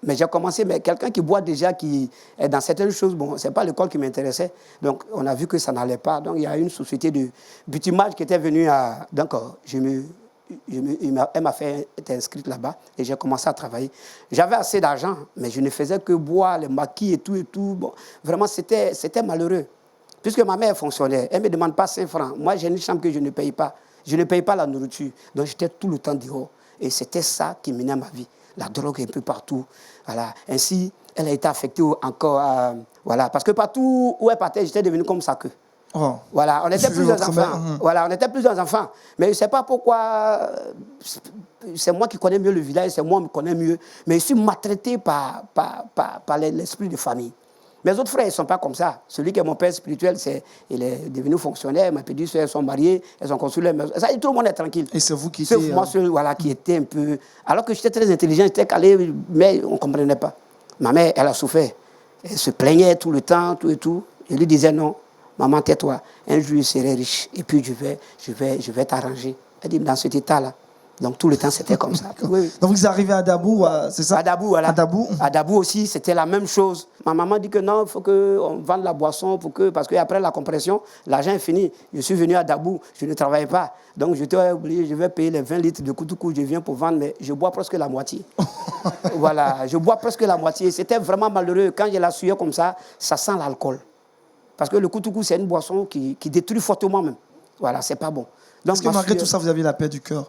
Mais j'ai commencé, mais quelqu'un qui boit déjà, qui est dans certaines choses, bon, ce n'est pas l'école qui m'intéressait. Donc on a vu que ça n'allait pas. Donc il y a une société de butimage qui était venue à... Donc elle m'a fait être inscrite là-bas et j'ai commencé à travailler. J'avais assez d'argent, mais je ne faisais que boire, les maquis et tout et tout. Bon, vraiment, c'était malheureux. Puisque ma mère est fonctionnaire, elle ne me demande pas 5 francs. Moi, j'ai une chambre que je ne paye pas. Je ne paye pas la nourriture. Donc j'étais tout le temps dehors. Et c'était ça qui menait ma vie. La drogue un peu partout. Voilà. Ainsi, elle a été affectée encore. Voilà. Parce que partout où elle partait, j'étais devenu comme ça que. Oh. Voilà, on était Suivez plusieurs votre enfants. mère. Voilà, on était plusieurs enfants. Mais je ne sais pas pourquoi. C'est moi qui connais mieux le village, c'est moi qui connais mieux. Mais je suis maltraité par l'esprit de famille. Mes autres frères, ils ne sont pas comme ça. Celui qui est mon père spirituel, il est devenu fonctionnaire. Mes petites soeurs sont mariées, elles ont construit leur maison. Ça, tout le monde est tranquille. Et c'est vous qui Sauf étiez... moi, seul, voilà, qui était un peu... Alors que j'étais très intelligent, j'étais calé, mais on ne comprenait pas. Ma mère, elle a souffert. Elle se plaignait tout le temps, tout et tout. Je lui disais non, maman, tais-toi. Un jour, je serai riche et puis je vais t'arranger. Elle dit, dans cet état-là. Donc tout le temps, c'était comme ça. Oui, oui. Donc vous arrivez à Dabou, c'est ça? À Dabou, voilà. À Dabou. À Dabou aussi, c'était la même chose. Ma maman dit que non, il faut qu'on vende la boisson parce qu'après la compression, l'argent est fini. Je suis venu à Dabou, je ne travaillais pas. Donc j'étais obligé, je vais payer les 20 litres de Koutoukou, je viens pour vendre, mais je bois presque la moitié. Voilà, je bois presque la moitié. C'était vraiment malheureux. Quand je la suais comme ça sent l'alcool. Parce que le Koutoukou, c'est une boisson qui détruit fortement même. Voilà, c'est pas bon. Donc, est-ce que malgré tout ça, vous aviez la paix du cœur?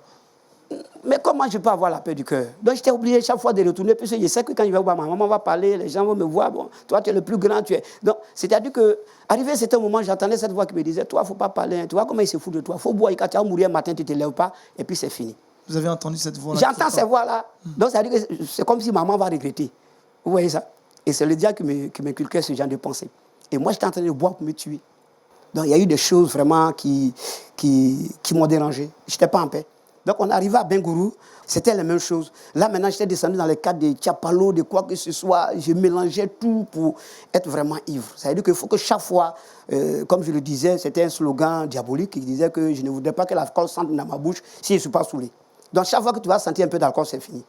Mais comment je peux avoir la paix du cœur? Donc j'étais obligé chaque fois de retourner, puisque je sais que quand je vais voir ma maman va parler, les gens vont me voir, bon, toi tu es le plus grand, tu es... Donc c'est-à-dire que, arrivé à un certain moment, j'entendais cette voix qui me disait, toi, il ne faut pas parler, tu vois comment il se fout de toi, il faut boire, et quand tu vas mourir un matin, tu ne te lèves pas, et puis c'est fini. Vous avez entendu cette voix-là? J'entends ces voix-là, donc ça veut dire que c'est comme si maman va regretter. Vous voyez ça? Et c'est le diable qui m'inculquait ce genre de pensée. Et moi, j'étais en train de boire pour me tuer. Donc il y a eu des choses vraiment qui m'ont dérangé. Je n'étais pas en paix. Donc on arrivait à Bengourou, c'était la même chose. Là maintenant j'étais descendu dans le cadre de Tchapalo, de quoi que ce soit. Je mélangeais tout pour être vraiment ivre. Ça veut dire qu'il faut que chaque fois, comme je le disais, c'était un slogan diabolique qui disait que je ne voudrais pas que l'alcool sente dans ma bouche si je ne suis pas saoulé. Donc chaque fois que tu vas sentir un peu d'alcool, c'est fini.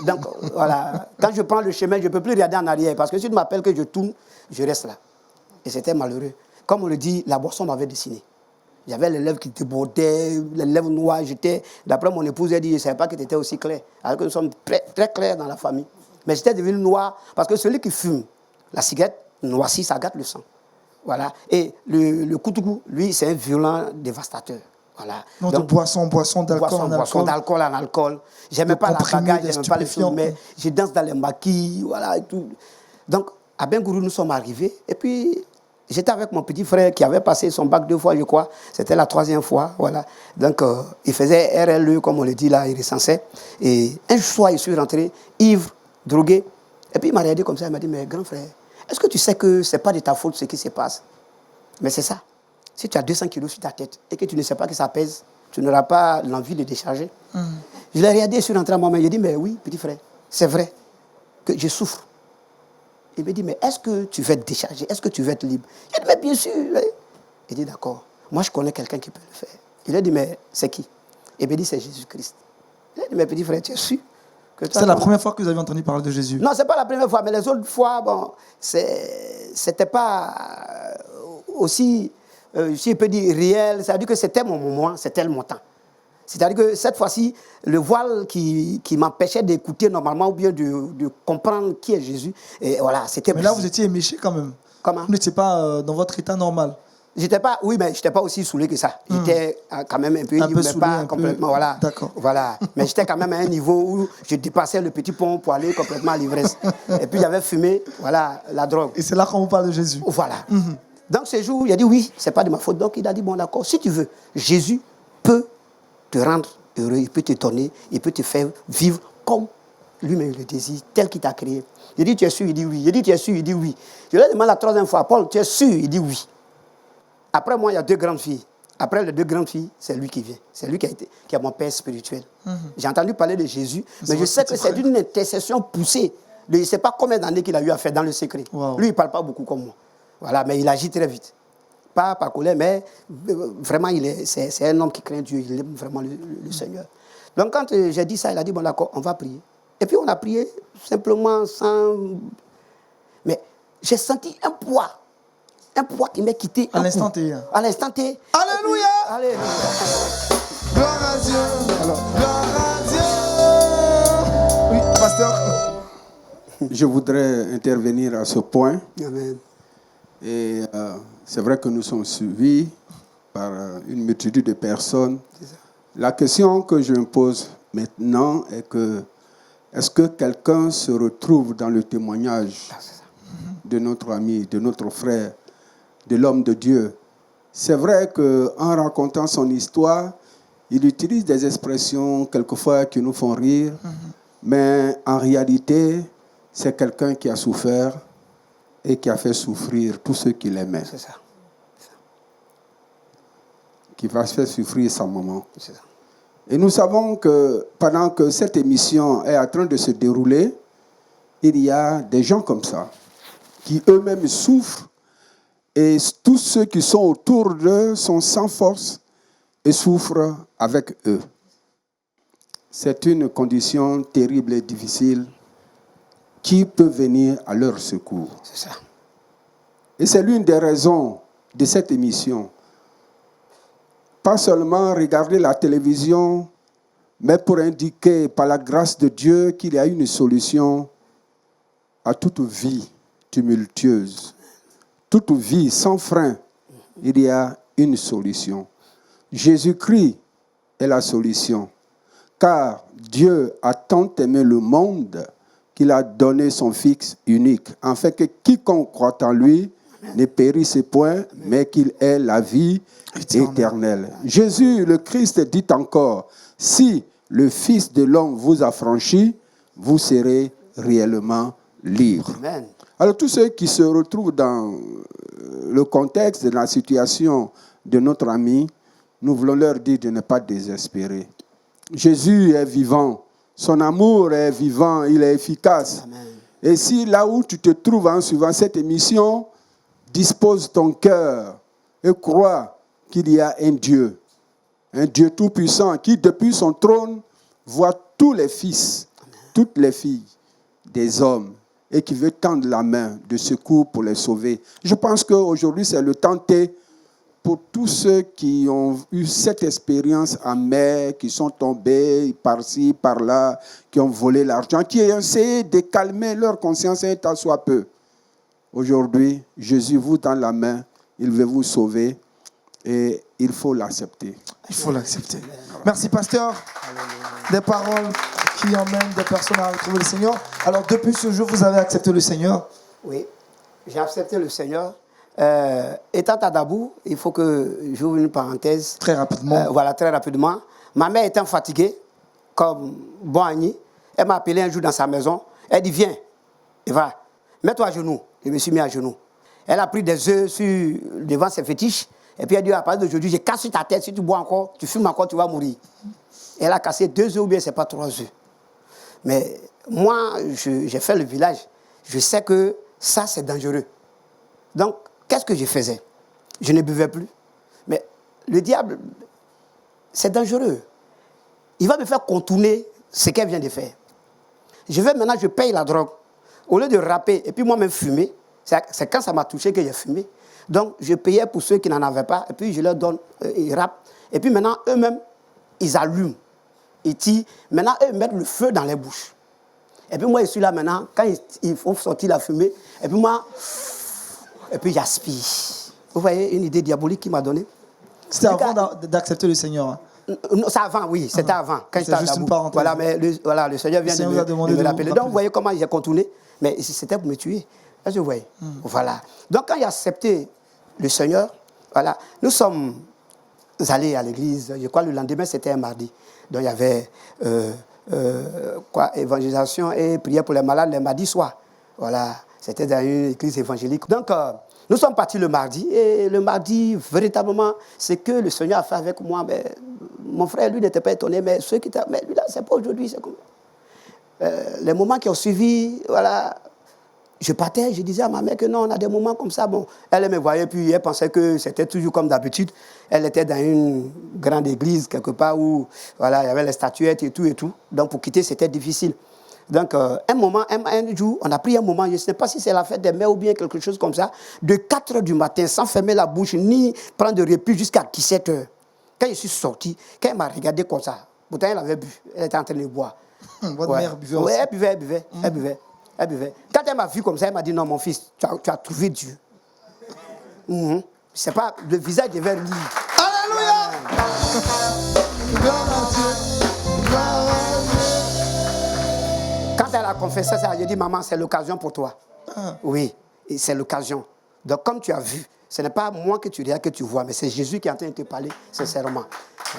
Donc voilà, quand je prends le chemin, je ne peux plus regarder en arrière parce que si tu m'appelles que je tourne, je reste là. Et c'était malheureux. Comme on le dit, la boisson m'avait dessiné. J'avais les lèvres qui débordaient, les lèvres noires. D'après mon épouse, elle dit, je ne savais pas que tu étais aussi clair. Alors que nous sommes très, très clairs dans la famille. Mais j'étais devenu noir parce que celui qui fume la cigarette noircie, ça gâte le sang. Voilà. Et le Koutoukou, lui, c'est un violent dévastateur. Voilà. Donc, de boisson, d'alcool en alcool. Boisson d'alcool en alcool. J'aimais pas la bagarre, j'aimais pas les films, mais je danse dans les maquis, voilà, et tout. Donc, à Bengourou, nous sommes arrivés. Et puis... j'étais avec mon petit frère qui avait passé son bac 2 fois, je crois. C'était la 3e fois, voilà. Donc, il faisait RLE, comme on le dit là, il recensait. Et un soir, je suis rentré, ivre, drogué. Et puis, il m'a regardé comme ça, il m'a dit, mais grand frère, est-ce que tu sais que ce n'est pas de ta faute ce qui se passe? Mais c'est ça. Si tu as 200 kilos sur ta tête et que tu ne sais pas que ça pèse, tu n'auras pas l'envie de décharger. Je l'ai regardé, je suis rentré à moi-même. J'ai dit, mais oui, petit frère, c'est vrai que je souffre. Il me dit, mais est-ce que tu veux être déchargé? Est-ce que tu veux être libre? J'ai dit, mais bien sûr. Il dit, d'accord. Moi, je connais quelqu'un qui peut le faire. Il a dit, mais c'est qui? Il me dit, c'est Jésus-Christ. Il a dit, mais petit frère, tu es sûr que c'est la première fois que vous avez entendu parler de Jésus? Non, ce n'est pas la première fois, mais les autres fois, bon, c'était pas aussi, si je peux dire, réel. Ça veut dire que c'était mon moment, c'était mon temps. C'est-à-dire que cette fois-ci, le voile qui m'empêchait d'écouter normalement ou bien de comprendre qui est Jésus, et voilà, c'était... Mais là, vous étiez éméché quand même. Comment? Vous n'étiez pas dans votre état normal. J'étais pas, oui, mais je n'étais pas aussi saoulé que ça. J'étais quand même un peu ivre, mais saoulé, pas complètement, voilà. D'accord. Voilà. Mais j'étais quand même à un niveau où je dépassais le petit pont pour aller complètement à l'ivresse. Et puis j'avais fumé, voilà, la drogue. Et c'est là qu'on vous parle de Jésus. Voilà. Donc ce jour, il a dit oui, c'est pas de ma faute. Donc il a dit bon d'accord, si tu veux, Jésus peut te rendre heureux, il peut te donner, il peut te faire vivre comme lui-même le désire, tel qu'il t'a créé. Il dit tu es sûr, il dit oui. Il dit tu es sûr, il dit oui. Je lui ai demandé la 3e fois, Paul, tu es sûr, il dit oui. Après moi, il y a 2 grandes filles. Après les 2 grandes filles, c'est lui qui vient. C'est lui qui est mon père spirituel. J'ai entendu parler de Jésus, mais je sais que c'est d'une intercession poussée. Je ne sais pas combien d'années qu'il a eu à faire dans le secret. Wow. Lui, il ne parle pas beaucoup comme moi. Voilà, mais il agit très vite. Pas par colère, mais vraiment, c'est un homme qui craint Dieu. Il aime vraiment le Seigneur. Donc, quand j'ai dit ça, il a dit, bon d'accord, on va prier. Et puis, on a prié simplement sans... Mais j'ai senti un poids qui m'est quitté. À l'instant T. À l'instant T. Alléluia! Alléluia. Gloire à Dieu. Gloire à Dieu. Oui, pasteur. Je voudrais intervenir à ce point. Amen. Et c'est vrai que nous sommes suivis par une multitude de personnes. La question que je me pose maintenant est que est-ce que quelqu'un se retrouve dans le témoignage de notre ami, de notre frère, de l'homme de Dieu C'est vrai qu'en racontant son histoire, il utilise des expressions quelquefois qui nous font rire, mais en réalité, c'est quelqu'un qui a souffert et qui a fait souffrir tous ceux qui l'aimaient. C'est ça. Qui va faire souffrir sa maman. C'est ça. Et nous savons que pendant que cette émission est en train de se dérouler, il y a des gens comme ça, qui eux-mêmes souffrent, et tous ceux qui sont autour d'eux sont sans force et souffrent avec eux. C'est une condition terrible et difficile. Qui peut venir à leur secours? C'est ça. Et c'est l'une des raisons de cette émission. Pas seulement regarder la télévision, mais pour indiquer par la grâce de Dieu qu'il y a une solution à toute vie tumultueuse. Toute vie sans frein, il y a une solution. Jésus-Christ est la solution. Car Dieu a tant aimé le monde qu'il a donné son Fils unique, afin que quiconque croit en lui ne périsse point, mais qu'il ait la vie éternelle. Jésus, le Christ, dit encore, si le Fils de l'homme vous affranchit, vous serez réellement libre. Amen. Alors tous ceux qui se retrouvent dans le contexte de la situation de notre ami, nous voulons leur dire de ne pas désespérer. Jésus est vivant, son amour est vivant, il est efficace. Amen. Et si là où tu te trouves en suivant cette émission, dispose ton cœur et crois qu'il y a un Dieu tout-puissant qui depuis son trône voit tous les fils, toutes les filles des hommes et qui veut tendre la main de secours pour les sauver. Je pense qu'aujourd'hui, c'est le temps T pour tous ceux qui ont eu cette expérience amère, qui sont tombés par-ci, par-là, qui ont volé l'argent, qui ont essayé de calmer leur conscience un tant soit peu. Aujourd'hui, Jésus vous tend la main, il veut vous sauver et il faut l'accepter. Il faut l'accepter. Merci, pasteur. Des paroles qui emmènent des personnes à retrouver le Seigneur. Alors, depuis ce jour, vous avez accepté le Seigneur? Oui, j'ai accepté le Seigneur. Étant à Dabou, il faut que j'ouvre une parenthèse. Très rapidement. Voilà, très rapidement. Ma mère étant fatiguée, comme bon Annie, elle m'a appelé un jour dans sa maison. Elle dit, viens, Eva, mets-toi à genoux. Je me suis mis à genoux. Elle a pris des œufs devant ses fétiches. Et puis elle dit, à partir d'aujourd'hui, j'ai cassé ta tête. Si tu bois encore, tu fumes encore, tu vas mourir. Et elle a cassé 2 œufs ou bien ce n'est pas 3 œufs. Mais moi, j'ai fait le village. Je sais que ça, c'est dangereux. Donc, qu'est-ce que je faisais? Je ne buvais plus. Mais le diable, c'est dangereux. Il va me faire contourner ce qu'elle vient de faire. Maintenant, je paye la drogue. Au lieu de rapper et puis moi-même fumer, c'est quand ça m'a touché que j'ai fumé. Donc, je payais pour ceux qui n'en avaient pas. Et puis, je leur donne, ils rappent. Et puis maintenant, eux-mêmes, ils allument. Ils tirent. Maintenant, eux, ils mettent le feu dans les bouches. Et puis moi, je suis là maintenant, quand ils font sortir la fumée, et puis moi, et puis j'aspire. Vous voyez, une idée diabolique qu'il m'a donnée. C'était avant d'accepter le Seigneur. Hein. Non, c'est avant, oui, c'était avant. Quand c'est juste une parenthèse. Voilà, mais le Seigneur vient de me l'appeler. Donc, vous voyez comment j'ai contourné. Mais c'était pour me tuer. Là, je voyais. Voilà. Donc, quand j'ai accepté le Seigneur, voilà, nous sommes allés à l'église. Je crois le lendemain, c'était un mardi. Donc, il y avait évangélisation et prière pour les malades le mardi soir. Voilà. C'était dans une église évangélique. Donc, nous sommes partis le mardi. Et le mardi, véritablement, c'est que le Seigneur a fait avec moi. Mais, mon frère, lui, n'était pas étonné. Mais ceux qui étaient... Mais lui, là, c'est pas aujourd'hui. C'est comme... les moments qui ont suivi, voilà... Je partais, je disais à ma mère que non, on a des moments comme ça. Bon, elle me voyait, puis elle pensait que c'était toujours comme d'habitude. Elle était dans une grande église, quelque part, où voilà, il y avait les statuettes et tout et tout. Donc, pour quitter, c'était difficile. Donc, un jour, on a pris un moment, je ne sais pas si c'est la fête des mères ou bien quelque chose comme ça, de 4 h du matin, sans fermer la bouche, ni prendre de répit jusqu'à 17 h. Quand je suis sorti, quand elle m'a regardé comme ça, pourtant elle avait bu, elle était en train de boire. Votre mère buvait aussi. Oui, elle buvait. Quand elle m'a vu comme ça, elle m'a dit, non, mon fils, tu as trouvé Dieu. C'est pas, le visage devait rire. Alléluia! Quand elle a confessé ça, j'ai dit, maman, c'est l'occasion pour toi. Oui, et c'est l'occasion. Donc, comme tu as vu, ce n'est pas moi que tu regardes, que tu vois, mais c'est Jésus qui est en train de te parler sincèrement.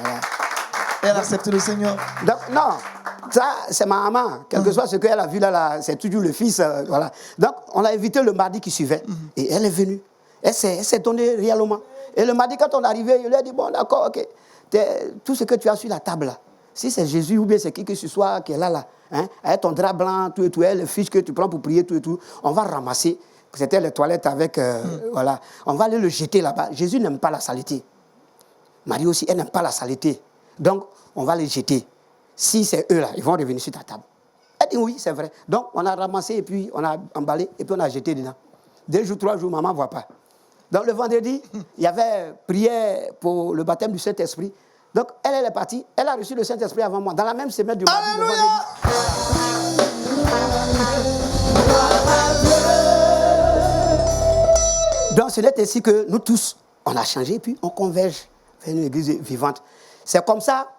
Voilà. Elle accepte le Seigneur. Donc, non, ça, c'est ma maman. Quel que soit ce qu'elle a vu là, c'est toujours le fils. Voilà. Donc, on l'a invité le mardi qui suivait. Et elle est venue. Elle s'est donnée réellement. Et le mardi, quand on est arrivé, je lui ai dit, bon, d'accord, ok. Tout ce que tu as sur la table là, si c'est Jésus ou bien c'est qui que ce soit qui est là, hein, avec ton drap blanc, tout et tout, les fiches que tu prends pour prier, tout et tout, on va ramasser. C'était les toilettes avec, voilà. On va aller le jeter là-bas. Jésus n'aime pas la saleté. Marie aussi, elle n'aime pas la saleté. Donc, on va les jeter. Si c'est eux là, ils vont revenir sur ta table. Elle dit oui, c'est vrai. Donc, on a ramassé et puis on a emballé et puis on a jeté dedans. 2 jours, 3 jours, maman ne voit pas. Donc, le vendredi, il y avait prière pour le baptême du Saint-Esprit. Donc, elle est partie. Elle a reçu le Saint-Esprit avant moi. Dans la même semaine du mardi, le vendredi. Donc, c'est ainsi que nous tous, on a changé et puis on converge vers une église vivante. C'est comme ça,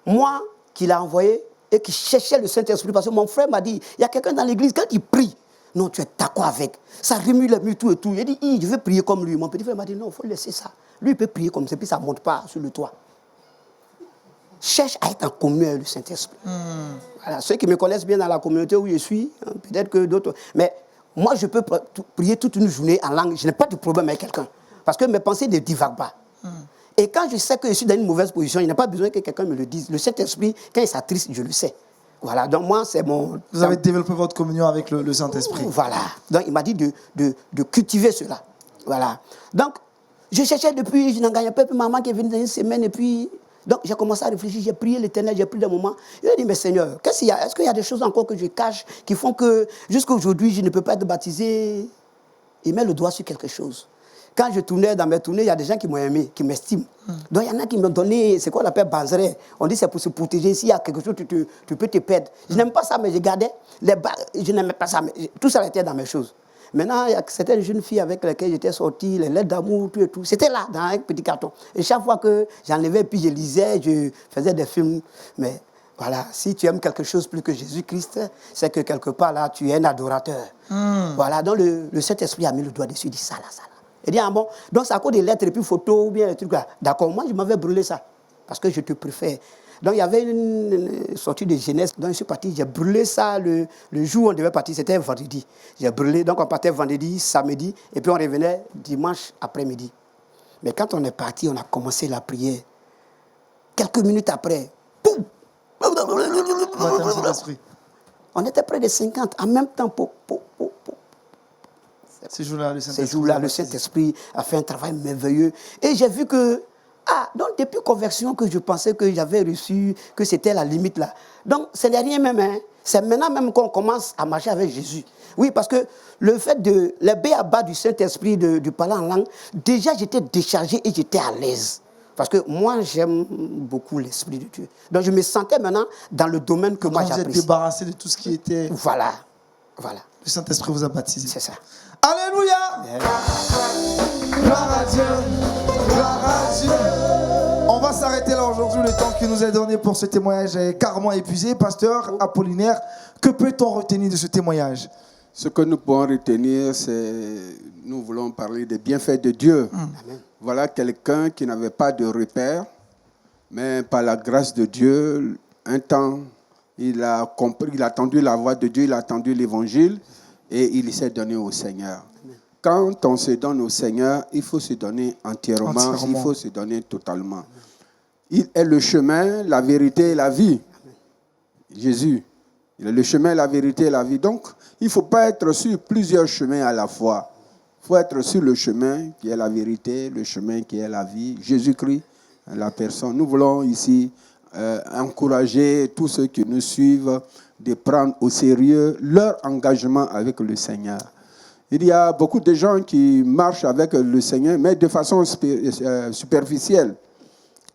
moi, qui l'a envoyé et qui cherchait le Saint-Esprit. Parce que mon frère m'a dit, il y a quelqu'un dans l'église, quand il prie, non, tu es d'accord avec. Ça remue les murs, tout et tout. Il a dit, je veux prier comme lui. Mon petit frère m'a dit, non, il faut laisser ça. Lui, il peut prier comme ça, puis ça ne monte pas sur le toit. Cherche à être en communion avec le Saint-Esprit. Voilà. Ceux qui me connaissent bien dans la communauté où je suis, hein, peut-être que d'autres. Mais moi, je peux prier toute une journée en langue. Je n'ai pas de problème avec quelqu'un. Parce que mes pensées ne divaguent pas. Et quand je sais que je suis dans une mauvaise position, il n'y a pas besoin que quelqu'un me le dise. Le Saint-Esprit, quand il s'attriste, je le sais. Voilà, donc moi, c'est mon... Vous avez développé votre communion avec le Saint-Esprit. Voilà. Donc, il m'a dit de cultiver cela. Voilà. Donc, je cherchais depuis, je n'en gagnais pas. Puis maman qui est venue dans une semaine, et puis... Donc, j'ai commencé à réfléchir, j'ai prié l'Éternel, j'ai pris des moments. Il a dit, mais Seigneur, qu'est-ce qu'il y a? Est-ce qu'il y a des choses encore que je cache qui font que, jusqu'à aujourd'hui, je ne peux pas être baptisé? Il met le doigt sur quelque chose. Quand je tournais dans mes tournées, il y a des gens qui m'ont aimé, qui m'estiment. Donc, il y en a qui m'ont donné, c'est quoi on appelle banzeret. On dit c'est pour se protéger. S'il y a quelque chose, tu peux te perdre. Je n'aime pas ça, mais je gardais. Je n'aimais pas ça, mais tout ça était dans mes choses. Maintenant, il y a certaines jeunes filles avec lesquelles j'étais sorti, les lettres d'amour, tout et tout. C'était là, dans un petit carton. Et chaque fois que j'enlevais, puis je lisais, je faisais des films. Mais voilà, si tu aimes quelque chose plus que Jésus-Christ, c'est que quelque part là, tu es un adorateur. Voilà, donc le Saint-Esprit a mis le doigt dessus, il dit ça là, ça là. Il dit, ah bon, donc c'est à cause des lettres et puis photos ou bien des trucs là. D'accord, moi je m'avais brûlé ça, parce que je te préfère. Donc il y avait une sortie de jeunesse, donc je suis parti, j'ai brûlé ça le jour où on devait partir, c'était vendredi. J'ai brûlé, donc on partait vendredi, samedi, et puis on revenait dimanche après-midi. Mais quand on est parti, on a commencé la prière. Quelques minutes après, boum! On était près de 50, en même temps, Ces jours-là, le Saint-Esprit a fait un travail merveilleux. Et j'ai vu que, donc depuis conversion que je pensais que j'avais reçu, que c'était la limite là. Donc, ce n'est rien même, hein. C'est maintenant même qu'on commence à marcher avec Jésus. Oui, parce que le fait de les b.a.-ba du Saint-Esprit, du parler en langue, déjà j'étais déchargé et j'étais à l'aise. Parce que moi, j'aime beaucoup l'Esprit de Dieu. Donc, je me sentais maintenant dans le domaine que moi j'apprécie. Vous êtes débarrassé de tout ce qui était... Voilà. Le Saint-Esprit vous a baptisé. C'est ça. Alléluia! Gloire à Dieu! Gloire à Dieu! On va s'arrêter là aujourd'hui. Le temps qui nous est donné pour ce témoignage est carrément épuisé. Pasteur Apollinaire, que peut-on retenir de ce témoignage? Ce que nous pouvons retenir, c'est nous voulons parler des bienfaits de Dieu. Amen. Voilà quelqu'un qui n'avait pas de repère, mais par la grâce de Dieu, un temps, il a compris, il a entendu la voix de Dieu, il a entendu l'évangile et il s'est donné au Seigneur. Amen. Quand on se donne au Seigneur, il faut se donner entièrement. Il faut se donner totalement. Amen. Il est le chemin, la vérité et la vie. Amen. Jésus, il est le chemin, la vérité et la vie. Donc, il ne faut pas être sur plusieurs chemins à la fois. Il faut être sur le chemin qui est la vérité, le chemin qui est la vie. Jésus-Christ, la personne. Nous voulons ici encourager tous ceux qui nous suivent de prendre au sérieux leur engagement avec le Seigneur. Il y a beaucoup de gens qui marchent avec le Seigneur, mais de façon superficielle.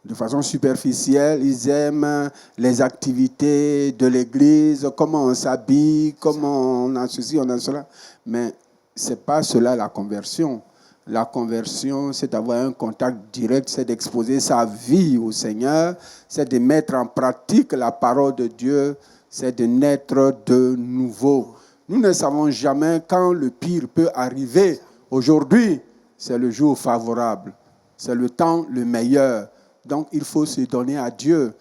De façon superficielle, ils aiment les activités de l'Église, comment on s'habille, comment on a ceci, on a cela. Mais ce n'est pas cela la conversion. La conversion, c'est d'avoir un contact direct, c'est d'exposer sa vie au Seigneur, c'est de mettre en pratique la parole de Dieu, c'est de naître de nouveau. Nous ne savons jamais quand le pire peut arriver Aujourd'hui, c'est le jour favorable. C'est le temps le meilleur. Donc, il faut se donner à Dieu.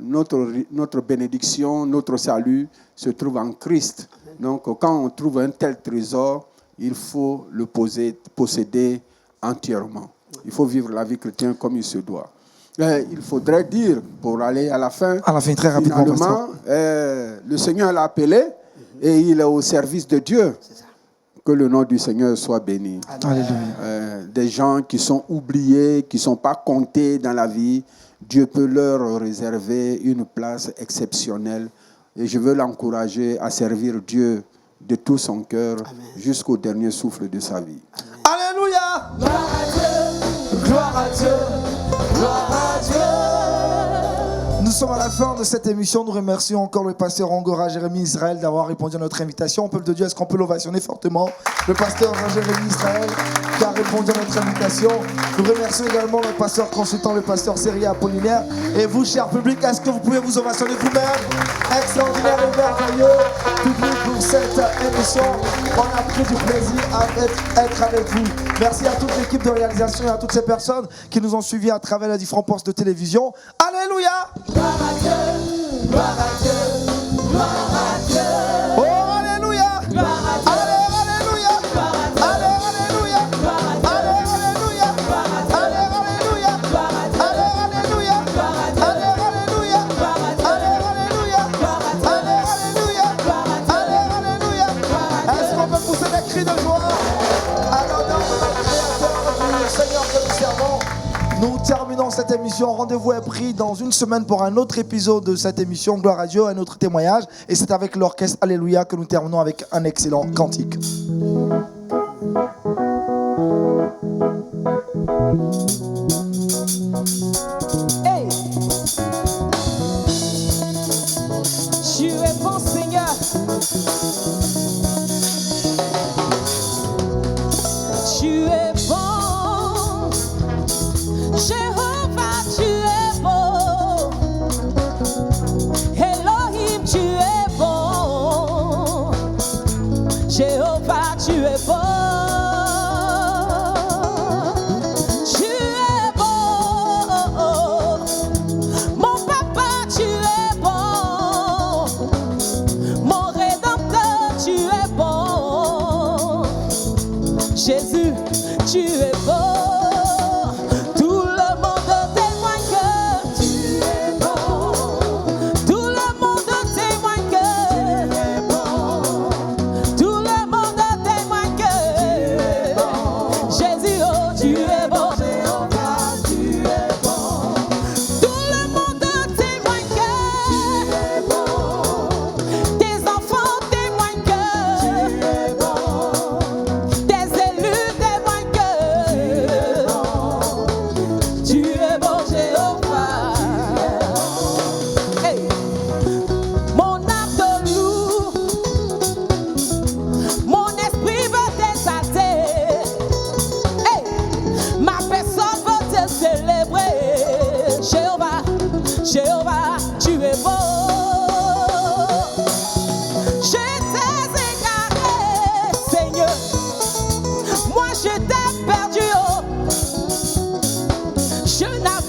Notre bénédiction, notre salut se trouve en Christ. Donc, quand on trouve un tel trésor, il faut le posséder entièrement. Il faut vivre la vie chrétienne comme il se doit. Il faudrait dire, pour aller à la fin, très rapidement, finalement, le Seigneur l'a appelé et il est au service de Dieu. Que le nom du Seigneur soit béni. Alléluia. Des gens qui sont oubliés, qui ne sont pas comptés dans la vie, Dieu peut leur réserver une place exceptionnelle. Et je veux l'encourager à servir Dieu de tout son cœur jusqu'au dernier souffle de sa vie. Alléluia. Gloire à Dieu. Gloire à Dieu. Gloire à Dieu. Nous sommes à la fin de cette émission. Nous remercions encore le pasteur Angora Jérémie Israël d'avoir répondu à notre invitation. Peuple de Dieu, est-ce qu'on peut l'ovationner fortement le pasteur Jérémie Israël qui a répondu à notre invitation. Nous remercions également le pasteur consultant, le pasteur Série Apollinaire. Et vous, cher public, est-ce que vous pouvez vous ovationner vous-même? Extraordinaire et merveilleux public pour cette émission. On a pris du plaisir à être avec vous. Merci à toute l'équipe de réalisation et à toutes ces personnes qui nous ont suivis à travers les différents postes de télévision. Alléluia! Gloire à Dieu, gloire à Dieu, gloire à Dieu. Oh, alléluia! Gloire à Dieu. Alléluia! Gloire à Dieu. Alléluia! Gloire à Dieu. Alléluia! Gloire à Dieu. Alléluia! Gloire à Dieu. Alléluia! Gloire à Dieu. Alléluia! Gloire à Dieu. Alléluia! Gloire à Dieu. Alléluia! Gloire à Dieu. Alléluia! Est-ce qu'on peut pousser des cris de joie à l'honneur de notre Créateur, du Seigneur que nous servons? Nous terminons cette émission. Rendez-vous est pris dans une semaine pour un autre épisode de cette émission. Gloire à Dieu, un autre témoignage. Et c'est avec l'orchestre Alléluia que nous terminons avec un excellent cantique. Hey! Tu es bon, Seigneur. Tu es bon. Jéhovah, tu es beau. Elohim, tu es bon. Jéhovah, tu es beau. Tu es beau. Mon papa, tu es bon. Mon rédempteur, tu es bon. Jésus, tu es beau. Jéhovah, tu es beau. Je t'ai égaré, Seigneur. Moi, je t'ai perdu. Oh. Je n'avais